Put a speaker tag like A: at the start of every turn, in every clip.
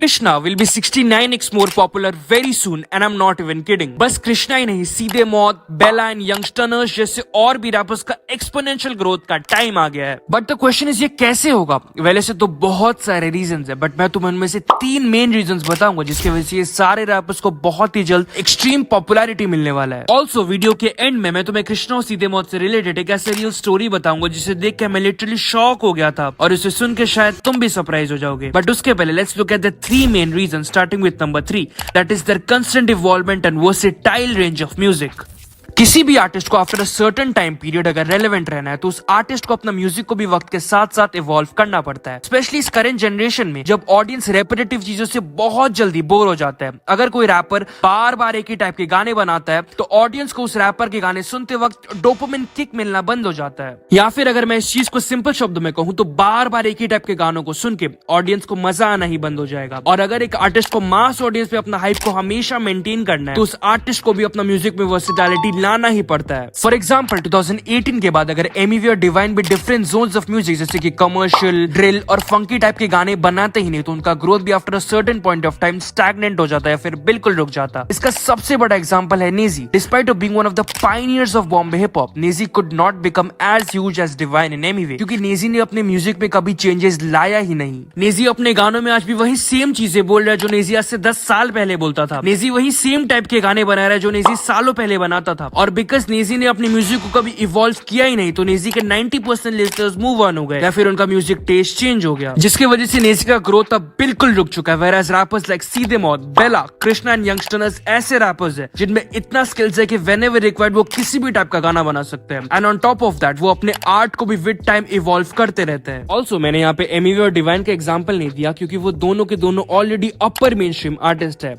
A: Krishna will be 69x more popular very soon and I'm not even kidding. बस कृष्णा ही नहीं, सीधे मौत, बेला and youngsters जैसे और भी रैपर्स का एक्सपोनेंशियल ग्रोथ का टाइम आ गया है. बट द क्वेश्चन इज ये कैसे होगा? वैसे से तो बहुत सारे रीजंस है, बट मैं तुम्हें उनमें से 3 मेन रीजंस बताऊंगा जिसकी वजह से ये सारे रैपर्स को बहुत ही जल्द एक्सट्रीम पॉपुलैरिटी मिलने वाला है. ऑल्सो वीडियो के एंड में मैं तुम्हें कृष्णा और सीधे मौत से रिलेटेड एक ऐसे रियल स्टोरी बताऊंगा जिसे देख के मैं लिटरली शॉक हो गया था और इसे सुन के शायद तुम भी सरप्राइज हो जाओगे. बट उसके पहले let's look at the 3 main reason starting with number 3, that is their constant evolvement and versatile range of music. किसी भी आर्टिस्ट को after a certain time period अगर रेलेवेंट रहना है तो उस आर्टिस्ट को अपना म्यूजिक को भी वक्त के साथ साथ इवॉल्व करना पड़ता है. स्पेशली इस करंट जनरेशन में जब ऑडियंस रेपिटेटिव चीजों से बहुत जल्दी बोर हो जाता है. अगर कोई रैपर बार बार एक ही टाइप के गाने बनाता है तो ऑडियंस को उस रैपर के गाने सुनते वक्त डोपामिन किक मिलना बंद हो जाता है. या फिर अगर मैं इस चीज को सिंपल शब्दों में कहूँ तो बार बार एक ही टाइप के गानों को सुन के ऑडियंस को मजा आना ही बंद हो जाएगा. और अगर एक आर्टिस्ट को मास ऑडियंस पे अपना हाइप को हमेशा मेंटेन करना है तो उस आर्टिस्ट को भी अपना म्यूजिक में वर्सेटैलिटी लाना ही पड़ता है. फॉर एग्जाम्पल 2018 के बाद अगर एमी और डिवाइन भी डिफरेंट जोन्स ऑफ म्यूजिक जैसे कि कमर्शियल, ड्रिल और फंकी टाइप के गाने बनाते ही नहीं तो उनका ग्रोथ भी after a certain point of time stagnant हो जाता है, फिर बिल्कुल रुक जाता. इसका सबसे बड़ा एग्जांपल है Naezy. Despite of being one of the pioneers of Bombay hip hop, Naezy could not become as huge as Divine in any way, क्योंकि नेजी ने अपने म्यूजिक में कभी चेंजेस लाया ही नहीं. नेजी अपने गानों में आज भी वही सेम चीजें बोल रहा है जो नेजी आज से 10 साल पहले बोलता था. नेजी वही सेम टाइप के गाने बना रहा है जो नेजी सालों पहले बनाता था. और बिकॉज नेजी ने अपनी म्यूजिक को कभी इवॉल्व किया ही नहीं तो नेजी के 90% लिस्टर्स मूव ऑन हो गए या फिर उनका म्यूजिक टेस्ट चेंज हो गया, जिसकी वजह से नेजी का ग्रोथ अब बिल्कुल रुक चुका है. Whereas rappers like सीधे मौत, बेला, कृष्णा एंड यंगस्टर्स ऐसे रैपर्स है जिनमें इतना स्किल्स है कि whenever required वो किसी भी टाइप का गाना बना सकते हैं. And on top of that वो अपने आर्ट को भी विद टाइम इवॉल्व करते रहते हैं. ऑल्सो मैंने यहाँ पे एमी और डिवाइन का एग्जाम्पल नहीं दिया क्योंकि वो दोनों के दोनों ऑलरेडी अपर मेन स्ट्रीम आर्टिस्ट है.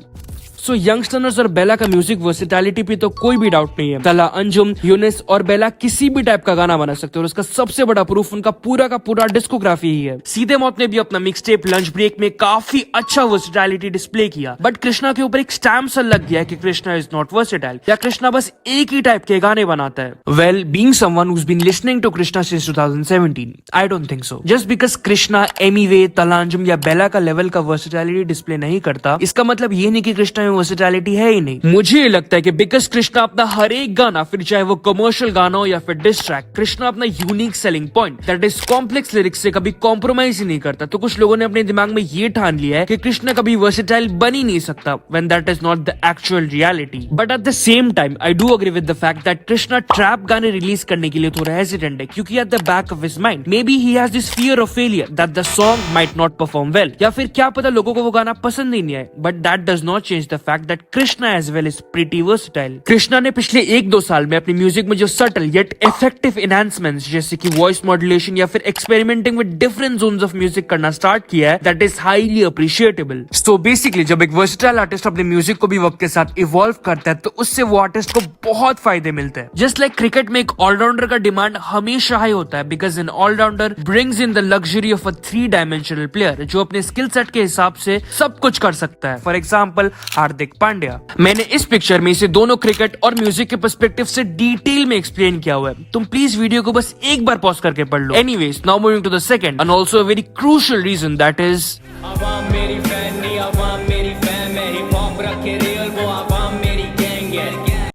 A: सो यंगस्टर्स और बेला का म्यूजिक वर्सेटैलिटी पे तो कोई भी डाउट नहीं है. तला, अंजुम, यूनिस और बेला किसी भी टाइप का गाना बना सकते हैं और उसका सबसे बड़ा प्रूफ उनका पूरा का पूरा डिस्कोग्राफी ही है. सीधे मौत ने भी अपना मिक्सटेप लंच ब्रेक में काफी अच्छा वर्सेटैलिटी डिस्प्ले किया. बट कृष्णा के ऊपर एक स्टैम्प सा लग गया है कि कृष्णा इज नॉट वर्सेटाइल या कृष्णा बस एक ही टाइप के गाने बनाता है. Well, being someone who has been listening to Krishna since 2017, I don't think so. Just because Krishna Emiway, Talha, Anjum या बेला का लेवल का वर्सेटैलिटी डिस्प्ले नहीं करता इसका मतलब ये नहीं कि कृष्णा में वर्सेटैलिटी है ही नहीं. मुझे लगता है कि बिकॉज कृष्णा अपना हर एक गाना, फिर चाहे वो कमर्शियल गाना हो या फिर डिस ट्रैक, कृष्णा अपना unique selling point that is complex lyrics से कभी कॉम्प्रोमाइज ही नहीं करता. तो कुछ लोगों ने अपने दिमाग में ये ठान लिया है कि कृष्णा कभी वर्सेटाइल बन ही नहीं सकता, when that is not the actual reality. But at the same time I do agree with the fact that Krishna trap गाने रिलीज करने के लिए थोड़ा हेजिटेंट है क्योंकि at the back of his mind may be he has this fear of failure that the song might not perform well, या फिर क्या पता लोगों को वो गाना पसंद ही नहीं आए. But that does not change the fact that Krishna as well is pretty versatile. Krishna ने पिछले 1-2 साल में अपनी म्यूजिक में जो सटल येट इफेक्टिव एनहांसमेंट्स जैसे कि वॉइस मॉड्यूलेशन या फिर experimenting with different zones of music करना स्टार्ट किया है, that is highly appreciable. So basically जब एक वर्सेटाइल आर्टिस्ट अपने म्यूजिक को भी वक्त के साथ इवॉल्व करता है तो उससे वो आर्टिस्ट को बहुत फायदे मिलते हैं. जस्ट लाइक क्रिकेट में एक ऑलराउंडर का डिमांड हमेशा हाई होता है because an allrounder brings in the luxury of a three dimensional player जो अपने स्किल सेट के हिसाब से सब कुछ कर सकता है. For example Hardik Pandya. मैंने इस पिक्चर में इसे दोनों क्रिकेट और म्यूजिक के पर्सपेक्टिव से डिटेल में एक्सप्लेन किया हुआ है. तुम प्लीज वीडियो को बस एक बार पॉज करके पढ़ लो. Anyways, now moving to the second and also a very crucial reason that is